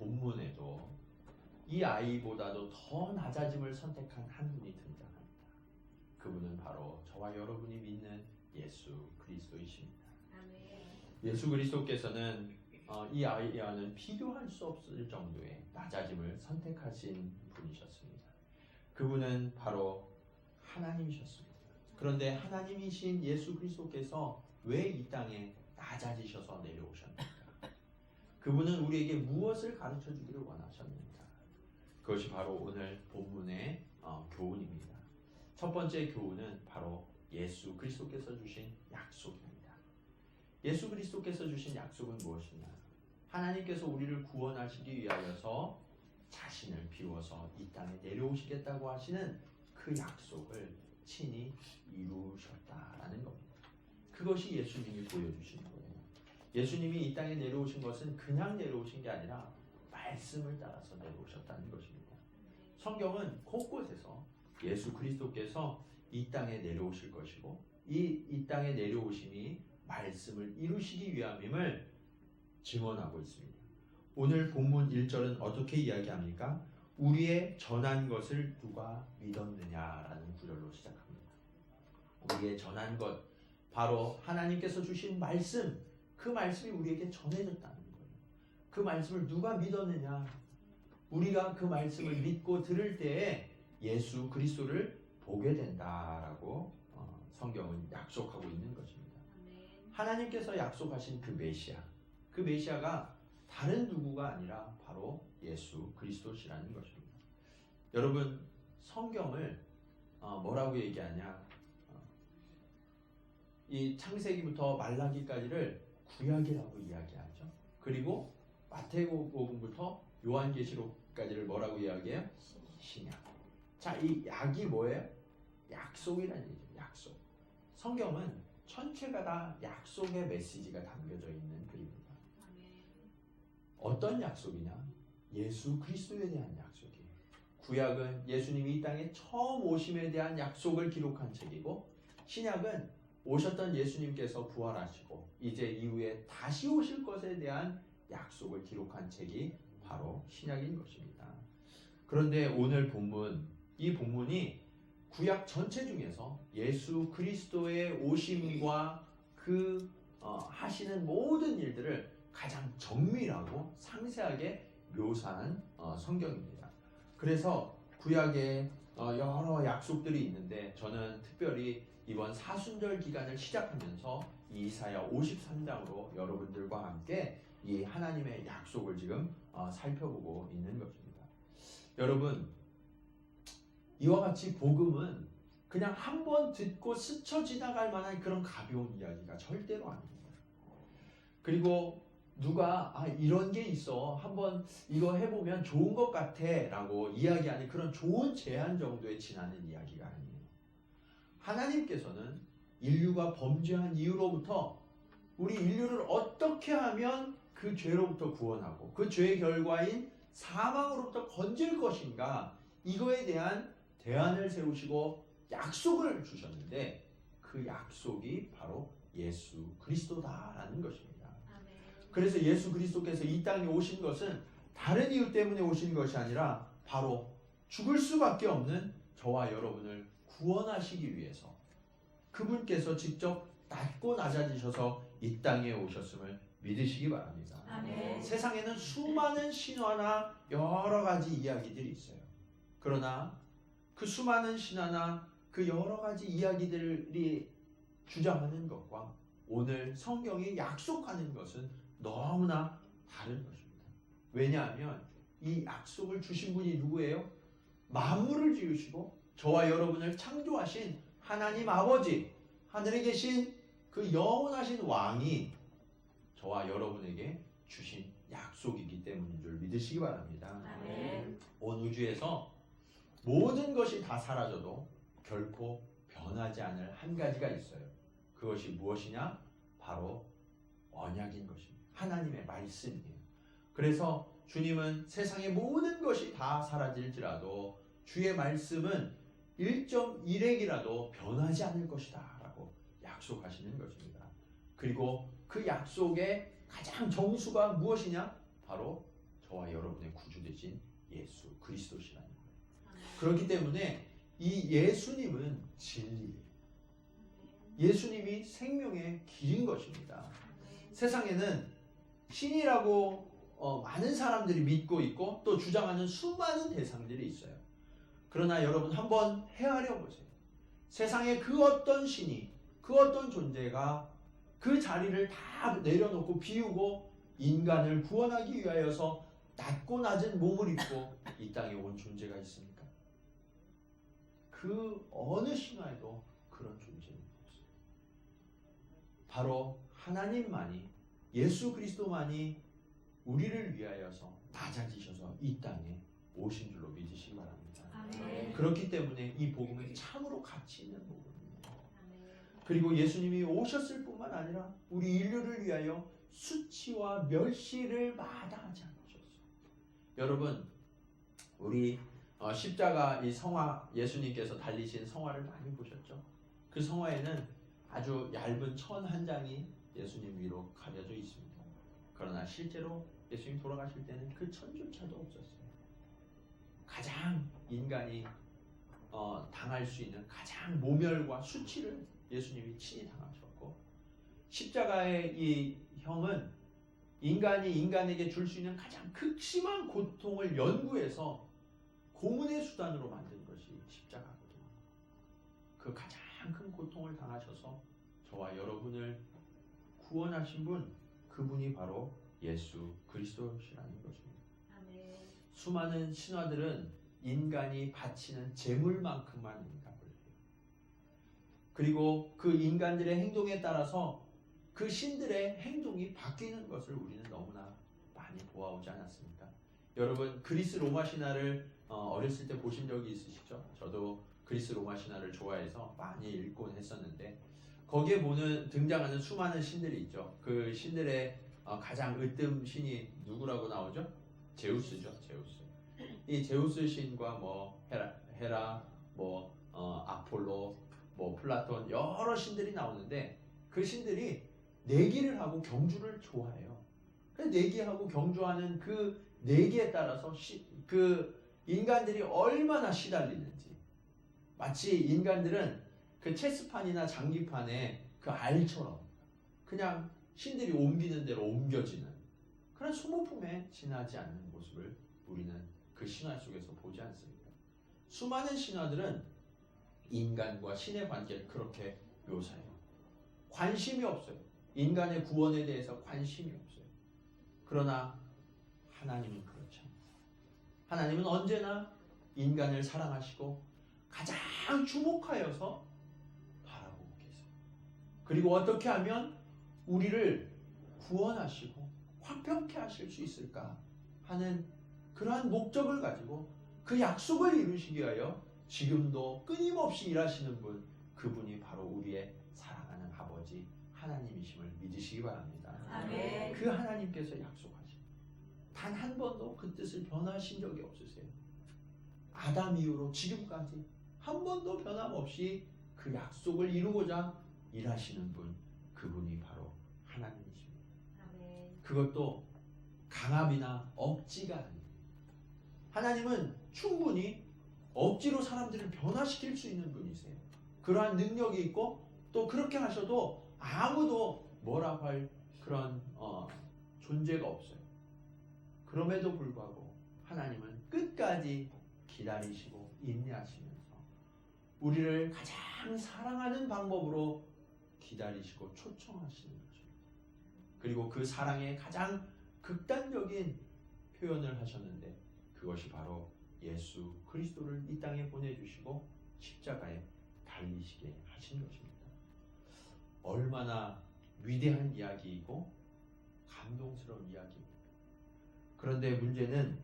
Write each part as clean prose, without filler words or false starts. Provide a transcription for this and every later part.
본문에도 이 아이보다도 더 낮아짐을 선택한 한 분이 등장합니다. 그분은 바로 저와 여러분이 믿는 예수 그리스도이십니다. 예수 그리스도께서는 이 아이와는 비교할 수 없을 정도의 낮아짐을 선택하신 분이셨습니다. 그분은 바로 하나님이셨습니다. 그런데 하나님이신 예수 그리스도께서 왜 이 땅에 낮아지셔서 내려오셨는가? 그분은 우리에게 무엇을 가르쳐 주기를 원하셨는가? 그것이 바로 오늘 본문의 교훈입니다. 첫 번째 교훈은 바로 예수 그리스도께서 주신 약속입니다. 예수 그리스도께서 주신 약속은 무엇이냐? 하나님께서 우리를 구원하시기 위하여서 자신을 비워서 이 땅에 내려오시겠다고 하시는 그 약속을 친히 이루셨다라는 겁니다. 그것이 예수님이 보여주신 거예요. 예수님이 이 땅에 내려오신 것은 그냥 내려오신 게 아니라 말씀을 따라서 내려오셨다는 것입니다. 성경은 곳곳에서 예수 그리스도께서 이 땅에 내려오실 것이고 이 땅에 내려오심이 말씀을 이루시기 위함임을 증언하고 있습니다. 오늘 본문 1절은 어떻게 이야기합니까? 우리의 전한 것을 누가 믿었느냐라는 구절로 시작합니다. 우리의 전한 것, 바로 하나님께서 주신 말씀, 그 말씀이 우리에게 전해졌다는 거예요. 그 말씀을 누가 믿었느냐? 우리가 그 말씀을 믿고 들을 때에 예수 그리스도를 보게 된다라고 성경은 약속하고 있는 것입니다. 하나님께서 약속하신 그 메시아가 다른 누구가 아니라 바로 예수 그리스도시라는 것입니다. 여러분, 성경을 뭐라고 얘기하냐? 이 창세기부터 말라기까지를 구약이라고 이야기하죠. 그리고 마태복음부터 요한계시록까지를 뭐라고 이야기해요? 신약. 자, 이 약이 뭐예요? 약속이라는 얘기죠. 약속. 성경은 전체가 다 약속의 메시지가 담겨져 있는 글입니다. 어떤 약속이냐? 예수 그리스도에 대한 약속이에요. 구약은 예수님이 이 땅에 처음 오심에 대한 약속을 기록한 책이고, 신약은 오셨던 예수님께서 부활하시고 이제 이후에 다시 오실 것에 대한 약속을 기록한 책이 바로 신약인 것입니다. 그런데 오늘 본문, 이 본문이 구약 전체 중에서 예수 그리스도의 오심과 그 하시는 모든 일들을 가장 정밀하고 상세하게 묘사한 성경입니다. 그래서 구약에 여러 약속들이 있는데, 저는 특별히 이번 사순절 기간을 시작하면서 이사야 53장으로 여러분들과 함께 이 하나님의 약속을 지금 살펴보고 있는 것입니다. 여러분, 이와 같이 복음은 그냥 한번 듣고 스쳐 지나갈 만한 그런 가벼운 이야기가 절대로 아닙니다. 그리고 누가 이런 게 있어, 한번 이거 해보면 좋은 것 같아 라고 이야기하는 그런 좋은 제안 정도에 지나는 이야기가 아니에요. 하나님께서는 인류가 범죄한 이후로부터 우리 인류를 어떻게 하면 그 죄로부터 구원하고 그 죄의 결과인 사망으로부터 건질 것인가, 이거에 대한 대안을 세우시고 약속을 주셨는데, 그 약속이 바로 예수 그리스도다라는 것입니다. 그래서 예수 그리스도께서 이 땅에 오신 것은 다른 이유 때문에 오신 것이 아니라 바로 죽을 수밖에 없는 저와 여러분을 구원하시기 위해서, 그분께서 직접 낮고 낮아지셔서 이 땅에 오셨음을 믿으시기 바랍니다. 아멘. 세상에는 수많은 신화나 여러 가지 이야기들이 있어요. 그러나 그 수많은 신화나 그 여러 가지 이야기들이 주장하는 것과 오늘 성경이 약속하는 것은 너무나 다른 것입니다. 왜냐하면 이 약속을 주신 분이 누구예요? 만물을 지으시고 저와 여러분을 창조하신 하나님 아버지, 하늘에 계신 그 영원하신 왕이 저와 여러분에게 주신 약속이기 때문인 줄 믿으시기 바랍니다. 아멘. 온 우주에서 모든 것이 다 사라져도 결코 변하지 않을 한 가지가 있어요. 그것이 무엇이냐? 바로 언약인 것입니다. 하나님의 말씀이에요. 그래서 주님은 세상의 모든 것이 다 사라질지라도 주의 말씀은 1.1핵이라도 변하지 않을 것이다 라고 약속하시는 것입니다. 그리고 그 약속의 가장 정수가 무엇이냐? 바로 저와 여러분의 구주 되신 예수 그리스도시라는 거예요. 그렇기 때문에 이 예수님은 진리예요. 예수님이 생명의 길인 것입니다. 세상에는 신이라고 많은 사람들이 믿고 있고 또 주장하는 수많은 대상들이 있어요. 그러나 여러분 한번 헤아려 보세요. 세상에 그 어떤 신이, 그 어떤 존재가 그 자리를 다 내려놓고 비우고 인간을 구원하기 위하여서 낮고 낮은 몸을 입고 이 땅에 온 존재가 있습니까? 그 어느 신화에도 그런 존재는 없어요. 바로 하나님만이, 예수 그리스도만이 우리를 위하여서 낮아지셔서 이 땅에 오신 줄로 믿으시기 바랍니다. 아멘. 그렇기 때문에 이 복음은 참으로 가치 있는 복음입니다. 아멘. 그리고 예수님이 오셨을 뿐만 아니라 우리 인류를 위하여 수치와 멸시를 마다하지 않으셨어요. 여러분, 우리 십자가 이 성화, 예수님께서 달리신 성화를 많이 보셨죠? 그 성화에는 아주 얇은 천 한 장이 예수님 위로 가려져 있습니다. 그러나 실제로 예수님 돌아가실 때는 그 천조차도 없었어요. 가장 인간이 당할 수 있는 가장 모멸과 수치를 예수님이 친히 당하셨고, 십자가의 이 형은 인간이 인간에게 줄 수 있는 가장 극심한 고통을 연구해서 고문의 수단으로 만든 것이 십자가거든요. 그 가장 큰 고통을 당하셔서 저와 여러분을 구원하신 분, 그분이 바로 예수 그리스도시라는 것입니다. 아멘. 수많은 신화들은 인간이 바치는 재물만큼만 응답을 해요. 그리고 그 인간들의 행동에 따라서 그 신들의 행동이 바뀌는 것을 우리는 너무나 많이 보아오지 않았습니까? 여러분, 그리스 로마 신화를 어렸을 때 보신 적이 있으시죠? 저도 그리스 로마 신화를 좋아해서 많이 읽곤 했었는데, 거기에 등장하는 수많은 신들이 있죠. 그 신들의 가장 으뜸 신이 누구라고 나오죠? 제우스죠. 제우스. 이 제우스 신과 헤라, 아폴로, 플라톤 여러 신들이 나오는데, 그 신들이 내기를 하고 경주를 좋아해요. 내기하고 경주하는 그 내기에 따라서 그 인간들이 얼마나 시달리는지, 마치 인간들은 그 체스판이나 장기판에 그 알처럼 그냥 신들이 옮기는 대로 옮겨지는 그런 소모품에 지나지 않는 모습을 우리는 그 신화 속에서 보지 않습니까? 수많은 신화들은 인간과 신의 관계를 그렇게 묘사해요. 관심이 없어요. 인간의 구원에 대해서 관심이 없어요. 그러나 하나님은 그렇지 않습니다. 하나님은 언제나 인간을 사랑하시고 가장 주목하여서 바라보고 계세요. 그리고 어떻게 하면 우리를 구원하시고 화평케 하실 수 있을까 하는 그러한 목적을 가지고 그 약속을 이루시기 위하여 지금도 끊임없이 일하시는 분, 그분이 바로 우리의 사랑하는 아버지 하나님이심을 믿으시기 바랍니다. 아멘. 그 하나님께서 약속하신 단 한 번도 그 뜻을 변하신 적이 없으세요. 아담 이후로 지금까지 한 번도 변함없이 그 약속을 이루고자 일하시는 분, 그분이 바로 하나님이십니다. 아멘. 그것도 강압이나 억지가 아닙니다. 하나님은 충분히 억지로 사람들을 변화시킬 수 있는 분이세요. 그러한 능력이 있고 또 그렇게 하셔도 아무도 뭐라고 할 그런 존재가 없어요. 그럼에도 불구하고 하나님은 끝까지 기다리시고 인내하시면서 우리를 가장 사랑하는 방법으로 기다리시고 초청하시는 것입니다. 그리고 그 사랑의 가장 극단적인 표현을 하셨는데, 그것이 바로 예수 그리스도를 이 땅에 보내주시고 십자가에 달리시게 하신 것입니다. 얼마나 위대한 이야기이고 감동스러운 이야기입니다. 그런데 문제는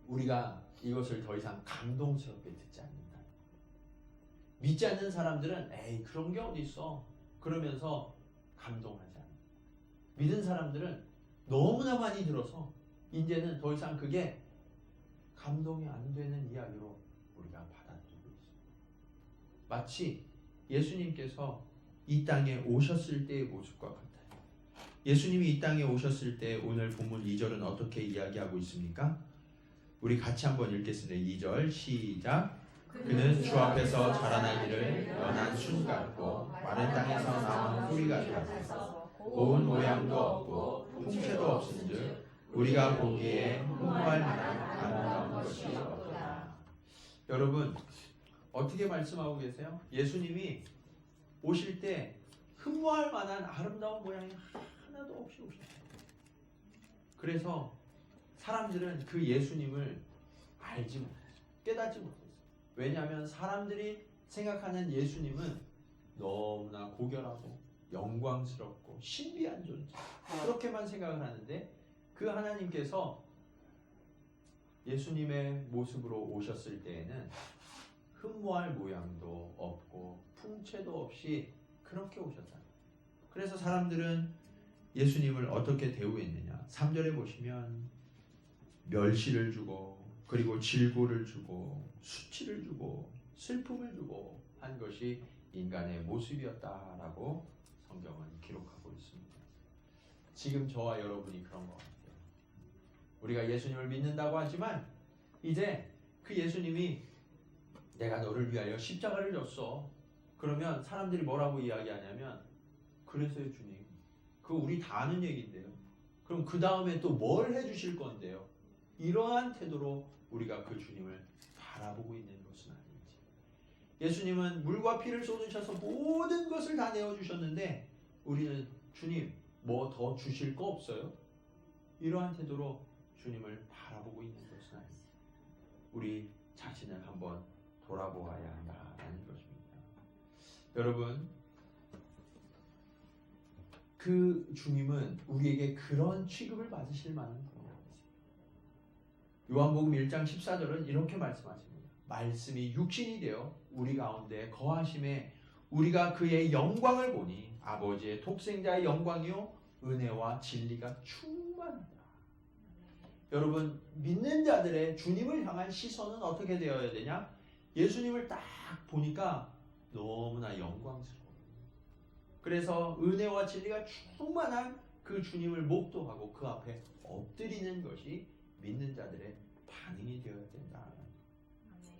우리가 이것을 더 이상 감동스럽게 듣지 않는다. 믿지 않는 사람들은 에이 그런 게 어디 있어 그러면서 감동하지 않아요. 믿은 사람들은 너무나 많이 들어서 이제는 더 이상 그게 감동이 안 되는 이야기로 우리가 받아들이고 있습니다. 마치 예수님께서 이 땅에 오셨을 때의 모습과 같아요. 예수님이 이 땅에 오셨을 때 오늘 본문 2절은 어떻게 이야기하고 있습니까? 우리 같이 한번 읽겠습니다. 2절 시작. 그는 주 앞에서 자라나기를 연한 순 같고 마른 땅에서 나온 뿌리 같아서 고운 모양도 없고 풍채도 없은즉 우리가 보기에 흠모할 만한 아름다운 것이 없다. 여러분 어떻게 말씀하고 계세요? 예수님이 오실 때 흠모할 만한 아름다운 모양이 하나도 없이 오셨어요. 그래서 사람들은 그 예수님을 알지 못했어요. 깨닫지 못했어요. 왜냐하면 사람들이 생각하는 예수님은 너무나 고결하고 영광스럽고 신비한 존재, 그렇게만 생각을 하는데 그 하나님께서 예수님의 모습으로 오셨을 때에는 흠모할 모양도 없고 풍채도 없이 그렇게 오셨다. 그래서 사람들은 예수님을 어떻게 대우했느냐? 3절에 보시면 멸시를 주고 그리고 질고를 주고 수치를 주고 슬픔을 주고 한 것이 인간의 모습이었다라고 성경은 기록하고 있습니다. 지금 저와 여러분이 그런 것 같아요. 우리가 예수님을 믿는다고 하지만 이제 그 예수님이 내가 너를 위하여 십자가를 졌어. 그러면 사람들이 뭐라고 이야기하냐면 그래서요 주님, 그거 우리 다 아는 얘기인데요. 그럼 그 다음에 또 뭘 해주실 건데요? 이러한 태도로 우리가 그 주님을 바라보고 있는 것은 아닌지. 예수님은 물과 피를 쏟으셔서 모든 것을 다 내어주셨는데 우리는 주님 뭐 더 주실 거 없어요? 이러한 태도로 주님을 바라보고 있는 것은 아닙니다. 우리 자신을 한번 돌아보아야 한다는 것입니다. 여러분, 그 주님은 우리에게 그런 취급을 받으실 만한 분이라고 했습니다. 요한복음 1장 14절은 이렇게 말씀하십니다. 말씀이 육신이 되어 우리 가운데 거하심에 우리가 그의 영광을 보니 아버지의 독생자의 영광이요 은혜와 진리가 충만하다. 여러분, 믿는 자들의 주님을 향한 시선은 어떻게 되어야 되냐? 예수님을 딱 보니까 너무나 영광스러워요. 그래서 은혜와 진리가 충만한 그 주님을 목도하고 그 앞에 엎드리는 것이 믿는 자들의 반응이 되어야 된다.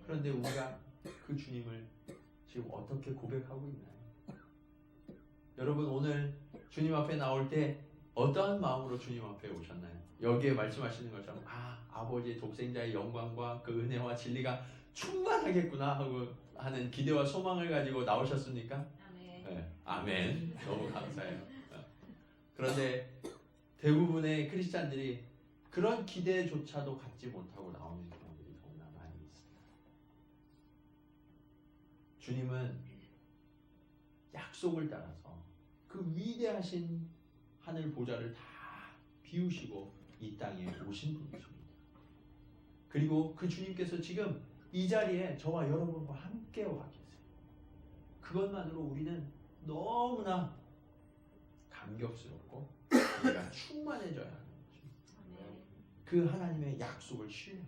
그런데 우리가 그 주님을 지금 어떻게 고백하고 있나요? 여러분, 오늘 주님 앞에 나올 때 어떠한 마음으로 주님 앞에 오셨나요? 여기에 말씀하시는 것처럼 아버지의 독생자의 영광과 그 은혜와 진리가 충만하겠구나 하고 하는 기대와 소망을 가지고 나오셨습니까? 아멘. 네, 아멘. 너무 감사해요. 그런데 대부분의 크리스찬들이 그런 기대조차도 갖지 못하고 나오는 경우들이 너무나 많이 있습니다. 주님은 약속을 따라서 그 위대하신 하늘 보좌를 다 비우시고 이 땅에 오신 분이십니다. 그리고 그 주님께서 지금 이 자리에 저와 여러분과 함께 와 계세요. 그것만으로 우리는 너무나 감격스럽고 우리가 충만해져야 하는 것입니다. 그 하나님의 약속을 신뢰하세요.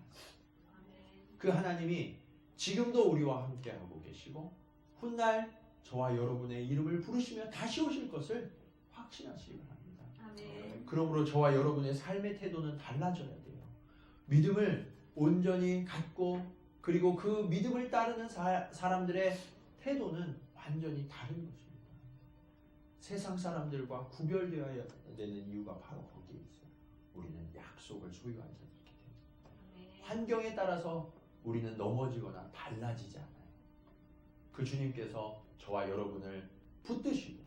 그 하나님이 지금도 우리와 함께하고 계시고 훗날 저와 여러분의 이름을 부르시며 다시 오실 것을 확신하시기 바랍니다. 아멘. 그러므로 저와 여러분의 삶의 태도는 달라져야 돼요. 믿음을 온전히 갖고 그리고 그 믿음을 따르는 사람들의 태도는 완전히 다른 것입니다. 세상 사람들과 구별되어야 되는 이유가 바로 거기에 있어요. 우리는 약속을 소유한 자들이기 때문에. 환경에 따라서 우리는 넘어지거나 달라지지 않아요. 그 주님께서 저와 여러분을 붙드시고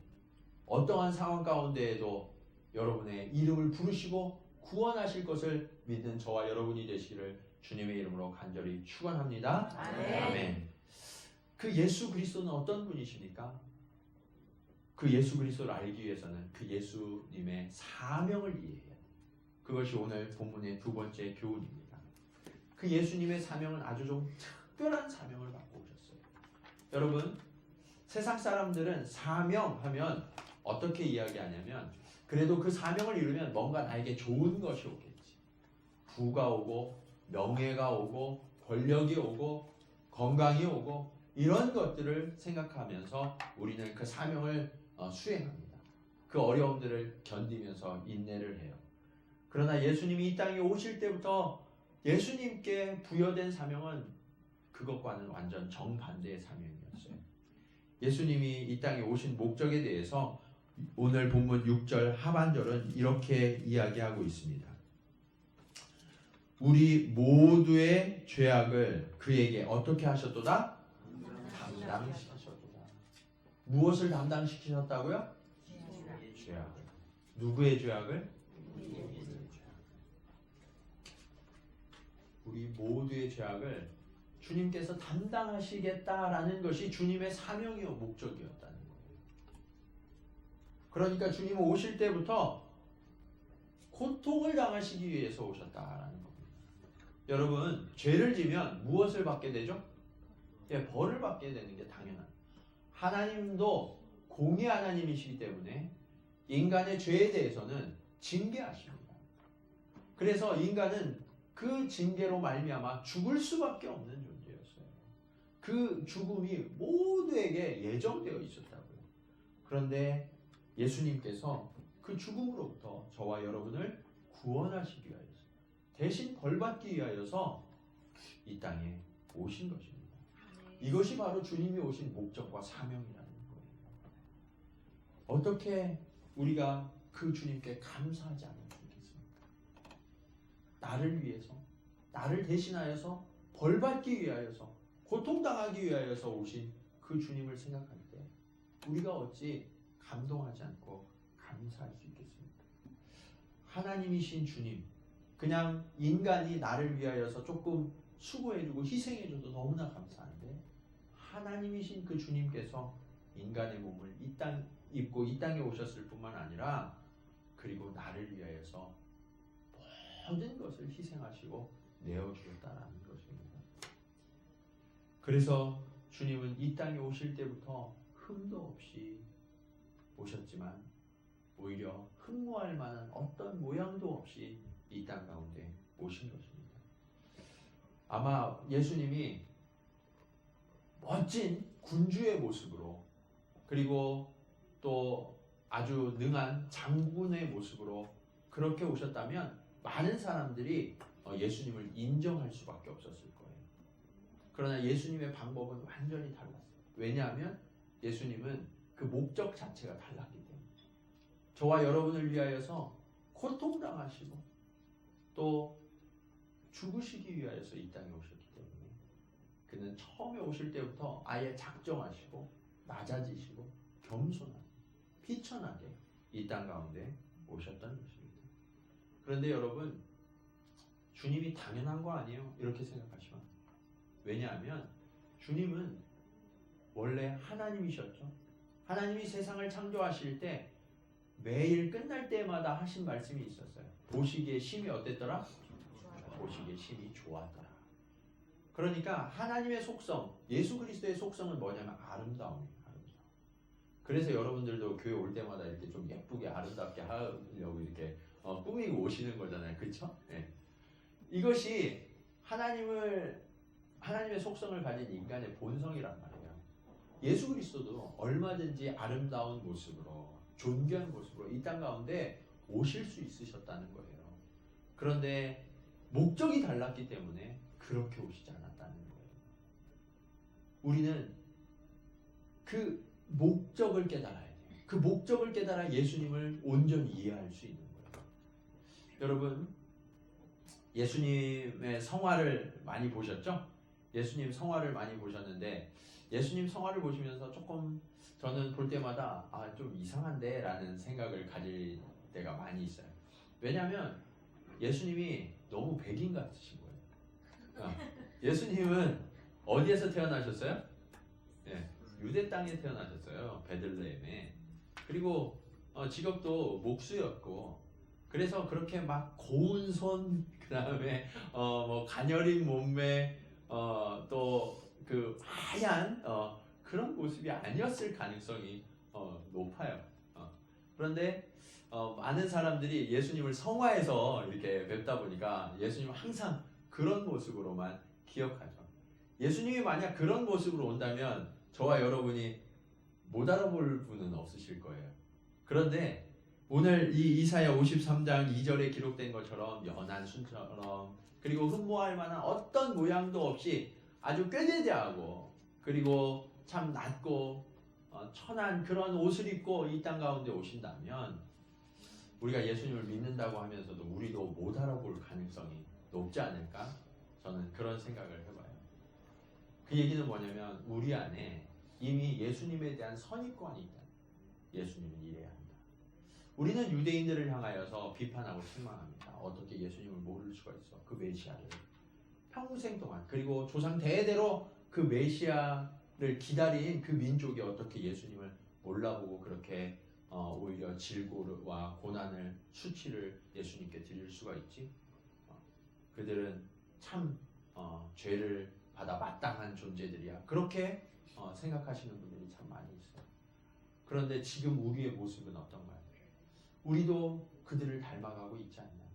어떠한 상황 가운데에도 여러분의 이름을 부르시고 구원하실 것을 믿는 저와 여러분이 되시기를 주님의 이름으로 간절히 축원합니다. 아멘. 아멘. 그 예수 그리스도는 어떤 분이십니까? 그 예수 그리스도를 알기 위해서는 그 예수님의 사명을 이해해야 돼요. 그것이 오늘 본문의 두 번째 교훈입니다. 그 예수님의 사명은 아주 좀 특별한 사명을 갖고 오셨어요. 여러분, 세상 사람들은 사명하면 어떻게 이야기하냐면 그래도 그 사명을 이루면 뭔가 나에게 좋은 것이 오겠지. 부가 오고 명예가 오고 권력이 오고 건강이 오고 이런 것들을 생각하면서 우리는 그 사명을 수행합니다. 그 어려움들을 견디면서 인내를 해요. 그러나 예수님이 이 땅에 오실 때부터 예수님께 부여된 사명은 그것과는 완전 정반대의 사명이었어요. 예수님이 이 땅에 오신 목적에 대해서 오늘 본문 6절 하반절은 이렇게 이야기하고 있습니다. 우리 모두의 죄악을 그에게 어떻게 하셨도다? 담당시키셨도다. 무엇을 담당시키셨다고요? 죄악을. 누구의 죄악을? 우리 모두의 죄악을 주님께서 담당하시겠다라는 것이 주님의 사명이요 목적이었다는 거예요. 그러니까 주님은 오실 때부터 고통을 당하시기 위해서 오셨다라는 겁니다. 여러분, 죄를 지면 무엇을 받게 되죠? 예, 벌을 받게 되는 게 당연한. 하나님도 공의 하나님이시기 때문에 인간의 죄에 대해서는 징계하십니다. 그래서 인간은 그 징계로 말미암아 죽을 수밖에 없는 존재였어요. 그 죽음이 모두에게 예정되어 있었다고요. 그런데 예수님께서 그 죽음으로부터 저와 여러분을 구원하시기 위하여서, 대신 벌받기 위하여서 이 땅에 오신 것입니다. 이것이 바로 주님이 오신 목적과 사명이라는 거예요. 어떻게 우리가 그 주님께 감사하지 않을 수 있겠습니까? 나를 위해서, 나를 대신하여서 벌받기 위하여서, 고통당하기 위하여서 오신 그 주님을 생각할 때 우리가 어찌 감동하지 않고 감사할 수 있겠습니까? 하나님이신 주님, 그냥 인간이 나를 위하여서 조금 수고해주고 희생해줘도 너무나 감사한데, 하나님이신 그 주님께서 인간의 몸을 이 땅 입고 이 땅에 오셨을 뿐만 아니라 그리고 나를 위하여서 모든 것을 희생하시고 내어주셨다는 것입니다. 그래서 주님은 이 땅에 오실 때부터 흠도 없이 오셨지만 오히려 흠모할 만한 어떤 모양도 없이 이 땅 가운데 오신 것입니다. 아마 예수님이 멋진 군주의 모습으로, 그리고 또 아주 능한 장군의 모습으로 그렇게 오셨다면 많은 사람들이 예수님을 인정할 수밖에 없었을 거예요. 그러나 예수님의 방법은 완전히 달랐어요. 왜냐하면 예수님은 그 목적 자체가 달랐기 때문에. 저와 여러분을 위하여서 고통당하시고 또 죽으시기 위하여서 이 땅에 오셨기 때문에 그는 처음에 오실 때부터 아예 작정하시고 낮아지시고 겸손하게 비천하게 이 땅 가운데 오셨던 것입니다. 그런데 여러분, 주님이 당연한 거 아니에요? 이렇게 생각하시면. 왜냐하면 주님은 원래 하나님이셨죠. 하나님이 세상을 창조하실 때 매일 끝날 때마다 하신 말씀이 있었어요. 보시기에 심히 어땠더라? 보시기에 심히 좋았더라. 그러니까 하나님의 속성, 예수 그리스도의 속성은 뭐냐면 아름다움이에요. 그래서 여러분들도 교회 올 때마다 이렇게 좀 예쁘게 아름답게 하려고 이렇게 꾸미고 오시는 거잖아요. 그렇죠? 네. 이것이 하나님의 속성을 가진 인간의 본성이란 말이에요. 예수 그리스도도 얼마든지 아름다운 모습으로, 존귀한 모습으로 이 땅 가운데 오실 수 있으셨다는 거예요. 그런데 목적이 달랐기 때문에 그렇게 오시지 않았다는 거예요. 우리는 그 목적을 깨달아야 돼요. 그 목적을 깨달아 예수님을 온전히 이해할 수 있는 거예요. 여러분, 예수님의 성화를 많이 보셨죠? 예수님 성화를 많이 보셨는데 예수님 성화를 보시면서 조금 저는 볼 때마다 좀 이상한데 라는 생각을 가질 때가 많이 있어요. 왜냐하면 예수님이 너무 백인 같으신 거예요. 예수님은 어디에서 태어나셨어요? 네, 유대 땅에 태어나셨어요. 베들레헴에. 그리고 직업도 목수였고, 그래서 그렇게 막 고운 손, 그 다음에 뭐 가녀린 몸매, 또 그 하얀 그런 모습이 아니었을 가능성이 높아요. 그런데 많은 사람들이 예수님을 성화해서 이렇게 뵙다 보니까 예수님은 항상 그런 모습으로만 기억하죠. 예수님이 만약 그런 모습으로 온다면 저와 여러분이 못 알아볼 분은 없으실 거예요. 그런데 오늘 이 이사야 53장 2절에 기록된 것처럼 연한 순처럼 그리고 흠모할 만한 어떤 모양도 없이 아주 꾀대대하고 그리고 참 낮고 천한 그런 옷을 입고 이 땅 가운데 오신다면 우리가 예수님을 믿는다고 하면서도 우리도 못 알아볼 가능성이 높지 않을까? 저는 그런 생각을 해봐요. 그 얘기는 뭐냐면 우리 안에 이미 예수님에 대한 선입관이 있다. 예수님은 이래야 한다. 우리는 유대인들을 향하여서 비판하고 책망합니다. 어떻게 예수님을 모를 수가 있어? 그 메시아를 평생 동안 그리고 조상 대대로 그 메시아를 기다린 그 민족이 어떻게 예수님을 몰라보고 그렇게 오히려 질고와 고난을 수치를 예수님께 드릴 수가 있지? 그들은 참 죄를 받아 마땅한 존재들이야. 그렇게 생각하시는 분들이 참 많이 있어요. 그런데 지금 우리의 모습은 어떤가요? 우리도 그들을 닮아가고 있지 않나요?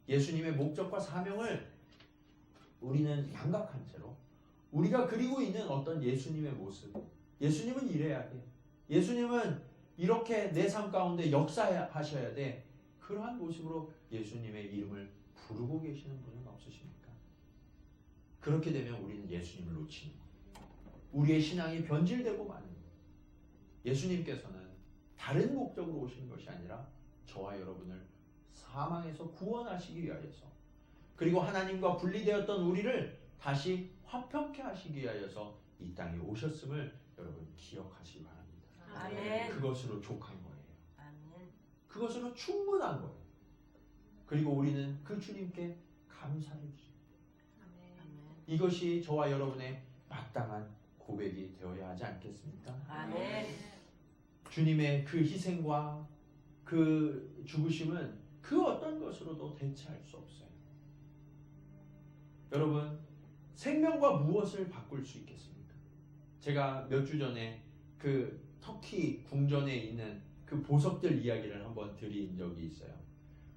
예수님의 목적과 사명을 우리는 양각한 채로 우리가 그리고 있는 어떤 예수님의 모습, 예수님은 이래야 돼. 예수님은 이렇게 내 삶 가운데 역사하셔야 돼. 그러한 모습으로 예수님의 이름을 부르고 계시는 분은 없으십니까? 그렇게 되면 우리는 예수님을 놓치는 거예요. 우리의 신앙이 변질되고 마는 거예요. 예수님께서는 다른 목적으로 오신 것이 아니라 저와 여러분을 사망에서 구원하시기 위하여서 그리고 하나님과 분리되었던 우리를 다시 화평케 하시기 위하여서 이 땅에 오셨음을 여러분 기억하시기 바랍니다. 아멘. 그것으로 족한 거예요. 아멘. 그것으로 충분한 거예요. 그리고 우리는 그 주님께 감사를 드립니다. 이것이 저와 여러분의 마땅한 고백이 되어야 하지 않겠습니까? 아멘. 주님의 그 희생과 그 죽으심은 그 어떤 것으로도 대체할 수 없어요. 여러분, 생명과 무엇을 바꿀 수 있겠습니까? 제가 몇 주 전에 그 터키 궁전에 있는 그 보석들 이야기를 한번 드린 적이 있어요.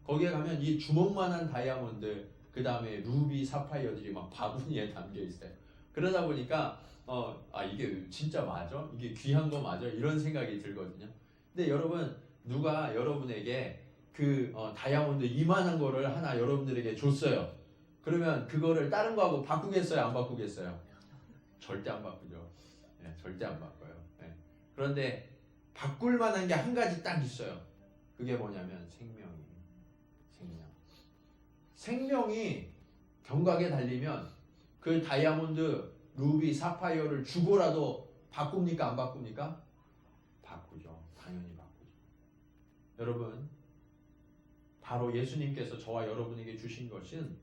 거기에 가면 이 주먹만한 다이아몬드, 그 다음에 루비, 사파이어들이 막 바구니에 담겨 있어요. 그러다 보니까 이게 진짜 맞아? 이게 귀한 거 맞아? 이런 생각이 들거든요. 근데 여러분, 누가 여러분에게 그 다이아몬드 이만한 거를 하나 여러분들에게 줬어요. 그러면 그거를 다른 거하고 바꾸겠어요? 안 바꾸겠어요? 절대 안 바꾸죠. 네, 절대 안 바꿔요. 네. 그런데 바꿀 만한 게 한 가지 딱 있어요. 그게 뭐냐면 생명이에요. 생명이 경각에 달리면 그 다이아몬드, 루비, 사파이어를 주고라도 바꿉니까? 안 바꿉니까? 바꾸죠. 당연히 바꾸죠. 여러분, 바로 예수님께서 저와 여러분에게 주신 것은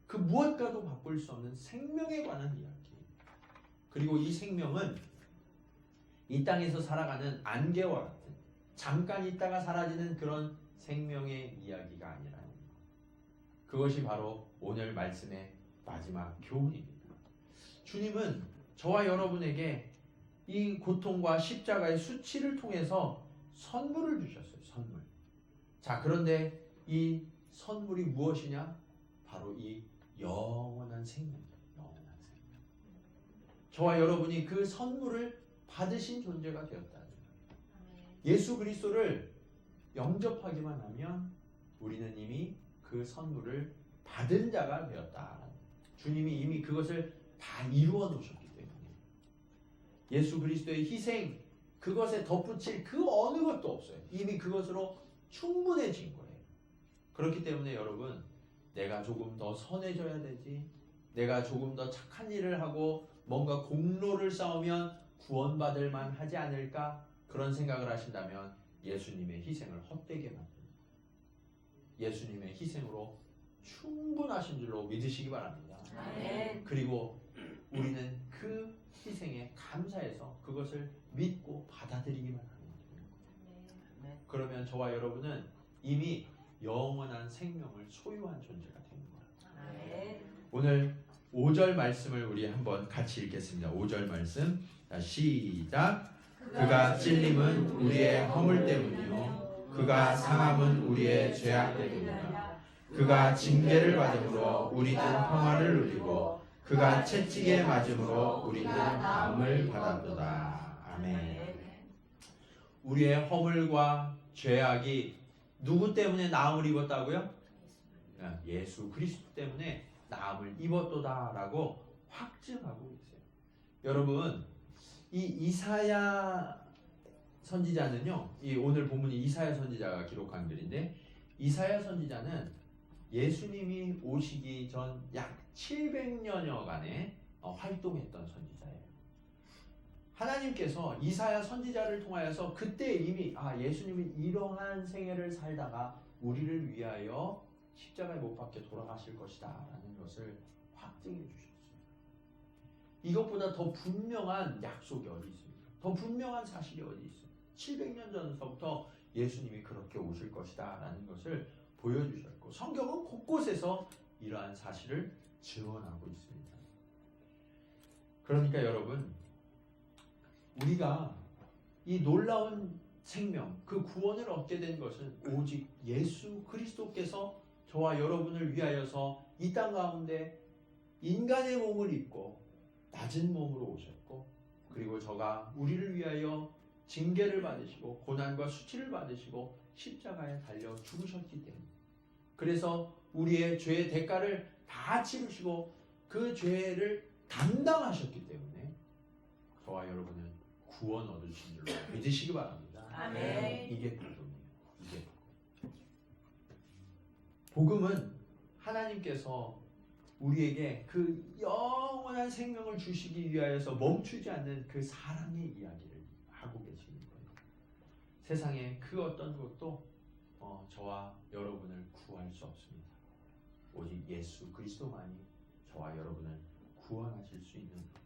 그 무엇과도 바꿀 수 없는 생명에 관한 이야기. 그리고 이 생명은 이 땅에서 살아가는 안개와 같은 잠깐 있다가 사라지는 그런 생명의 이야기가 아니라는 것. 그것이 바로 오늘 말씀의 마지막 교훈입니다. 주님은 저와 여러분에게 이 고통과 십자가의 수치를 통해서 선물을 주셨어요. 선물. 자, 그런데 이 선물이 무엇이냐? 바로 이 영원한 생명이에요. 영원한 생명. 저와 여러분이 그 선물을 받으신 존재가 되었다는 거예요. 예수 그리스도를 영접하기만 하면 우리는 이미 그 선물을 받은 자가 되었다. 주님이 이미 그것을 다 이루어 놓으셨기 때문에 예수 그리스도의 희생, 그것에 덧붙일 그 어느 것도 없어요. 이미 그것으로 충분해진 거예요. 그렇기 때문에 여러분, 내가 조금 더 선해져야 되지, 내가 조금 더 착한 일을 하고 뭔가 공로를 쌓으면 구원받을 만하지 않을까, 그런 생각을 하신다면 예수님의 희생을 헛되게 만듭니다. 예수님의 희생으로 충분하신 줄로 믿으시기 바랍니다. 아멘. 그리고 우리는 그 희생에 감사해서 그것을 믿고 받아들이기만 하는 거예요. 그러면 저와 여러분은 이미 영원한 생명을 소유한 존재가 되는 거예요. 아멘. 오늘 5절 말씀을 우리 한번 같이 읽겠습니다. 5절 말씀. 자, 시작. 그가 찔림은 우리의 허물 때문이요 그가 상함은 우리의 죄악 때문이라. 그가 징계를 받음으로 우리는 평화를 누리고 그가 채찍에 맞음으로 우리는 나음을 받았도다. 아멘. 우리의 허물과 죄악이 누구 때문에 나음을 입었다고요? 예수 그리스도 때문에 나음을 입었도다라고 확증하고 계세요. 여러분, 이 이사야 선지자는요, 이 오늘 본문이 이사야 선지자가 기록한 글인데, 이사야 선지자는 예수님이 오시기 전 약 700년여간에 활동했던 선지자예요. 하나님께서 이사야 선지자를 통하여서 그때 이미 예수님이 이러한 생애를 살다가 우리를 위하여 십자가에 못 박혀 돌아가실 것이다 라는 것을 확증해 주셨어요. 이것보다 더 분명한 약속이 어디 있습니까? 더 분명한 사실이 어디 있어요? 700년 전서부터 예수님이 그렇게 오실 것이다 라는 것을 보여주셨고, 성경은 곳곳에서 이러한 사실을 증언하고 있습니다. 그러니까 여러분, 우리가 이 놀라운 생명, 그 구원을 얻게 된 것은 오직 예수 그리스도께서 저와 여러분을 위하여서 이 땅 가운데 인간의 몸을 입고 낮은 몸으로 오셨고, 그리고 저가 우리를 위하여 징계를 받으시고 고난과 수치를 받으시고 십자가에 달려 죽으셨기 때문에, 그래서 우리의 죄의 대가를 다 치르시고 그 죄를 담당하셨기 때문에 저와 여러분은 구원 얻으신 줄로 믿으시기 바랍니다. 아멘. 이게 복음이에요. 이게 복음은 하나님께서 우리에게 그 영원한 생명을 주시기 위하여서 멈추지 않는 그 사랑의 이야기를 하고 계시는 거예요. 세상에 그 어떤 것도 저와 여러분을 구할 수 없습니다. 오직 예수 그리스도만이 저와 여러분을 구원하실 수 있는 것.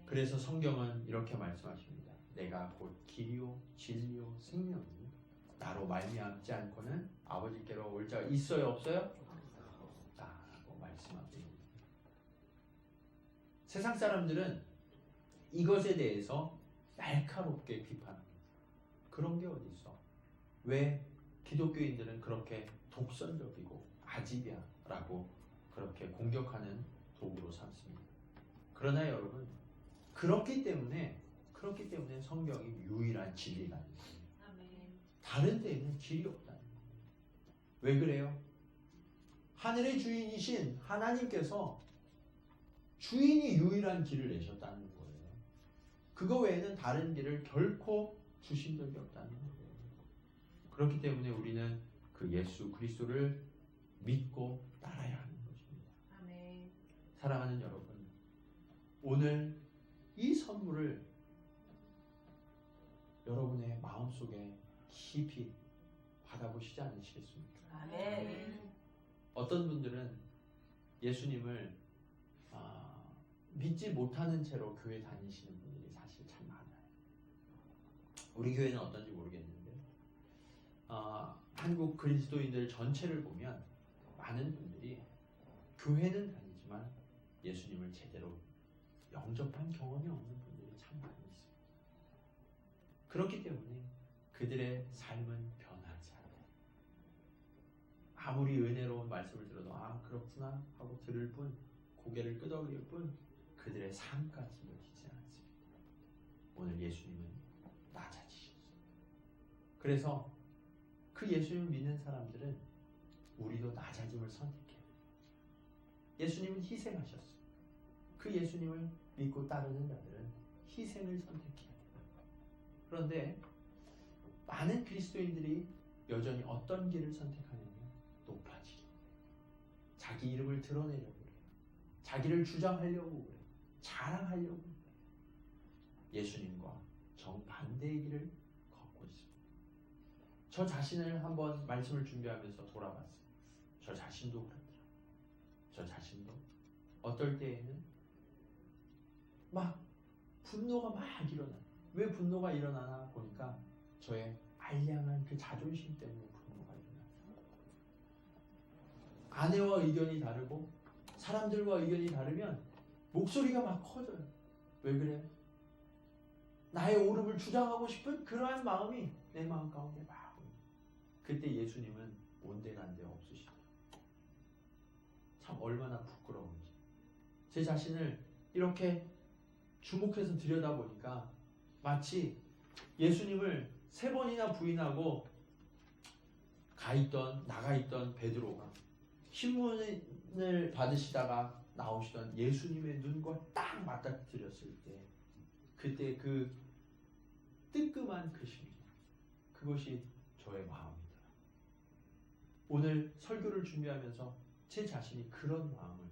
그래서 성경은 이렇게 말씀하십니다. 내가 곧 길이요 진리요 생명이니 나로 말미암지 않고는 아버지께로 올 자가 있어요 없어요? 없다고 말씀하고 있습니다. 세상 사람들은 이것에 대해서 날카롭게 비판합니다. 그런 게 어디 있어? 왜 기독교인들은 그렇게 독선적이고 아집이야라고 그렇게 공격하는 도구로 삼습니다. 그러나 여러분, 그렇기 때문에 성경이 유일한 진리라는 거예요. 다른 데에는 길이 없다는 거예요. 왜 그래요? 하늘의 주인이신 하나님께서 주인이 유일한 길을 내셨다는 거예요. 그거 외에는 다른 길을 결코 주신 적이 없다는 거예요. 그렇기 때문에 우리는 그 예수 그리스도를 믿고 따라야 하는 것입니다. 아멘. 사랑하는 여러분, 오늘 이 선물을 여러분의 마음속에 깊이 받아보시지 않으시겠습니까? 아멘. 어떤 분들은 예수님을 믿지 못하는 채로 교회 다니시는 분들이 사실 참 많아요. 우리 교회는 어떤지 모르겠는데 한국 그리스도인들 전체를 보면 많은 분들이 교회는 다니지만 예수님을 제대로 영접한 경험이 없는 분들이 참 많이 있습니다. 그렇기 때문에 그들의 삶은 변하지 않아요. 아무리 은혜로운 말씀을 들어도 그렇구나 하고 들을 뿐, 고개를 끄덕일 뿐 그들의 삶까지 이어지지 않습니다. 오늘 예수님은 낮아지셨어요. 그래서 그 예수님을 믿는 사람들은 우리도 낮아짐을 선택해요. 예수님은 희생하셨어요. 그 예수님을 믿고 따르는 자들은 희생을 선택해야 돼요. 그런데 많은 그리스도인들이 여전히 어떤 길을 선택하느냐? 높아지기. 자기 이름을 드러내려고 그래요. 자기를 주장하려고 그래요. 자랑하려고 그래요. 예수님과 정반대의 길을 걷고 있습니다. 저 자신을 한번 말씀을 준비하면서 돌아봤어요. 저 자신도 그렇더라고요. 저 자신도 어떨 때에는 막 분노가 막 일어나요. 왜 분노가 일어나나 보니까 저의 알량한 그 자존심 때문에 분노가 일어나요. 아내와 의견이 다르고 사람들과 의견이 다르면 목소리가 막 커져요. 왜 그래요? 나의 옳음을 주장하고 싶은 그러한 마음이 내 마음 가운데 막 그때 예수님은 온데간데 없으시다. 참 얼마나 부끄러운지. 제 자신을 이렇게 주목해서 들여다보니까 마치 예수님을 3번이나 부인하고 나가 있던 베드로가 신문을 받으시다가 나오시던 예수님의 눈과 딱 맞닥뜨렸을 때 그때 그 뜨끔한 그 심정, 그것이 저의 마음이더라. 오늘 설교를 준비하면서 제 자신이 그런 마음을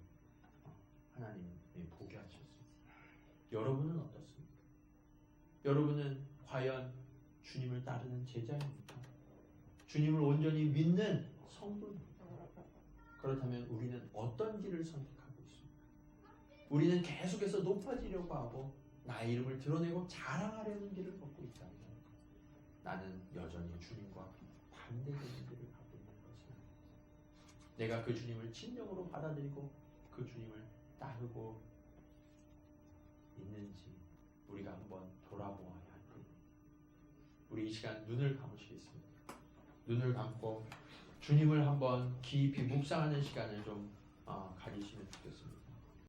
하나님이 보게 하셨습니다. 여러분은 어떻습니까? 여러분은 과연 주님을 따르는 제자입니까? 주님을 온전히 믿는 성도입니까? 그렇다면 우리는 어떤 길을 선택하고 있습니까? 우리는 계속해서 높아지려고 하고 나의 이름을 드러내고 자랑하려는 길을 걷고 있다면 나는 여전히 주님과 반대되는 길을 가고 있는 것은 내가 그 주님을 진정으로 받아들이고 그 주님을 따르고 있는지 우리가 한번 돌아보아야 합니다. 우리 이 시간 눈을 감으시겠습니다. 눈을 감고 주님을 한번 깊이 묵상하는 시간을 좀 가지시면 좋겠습니다.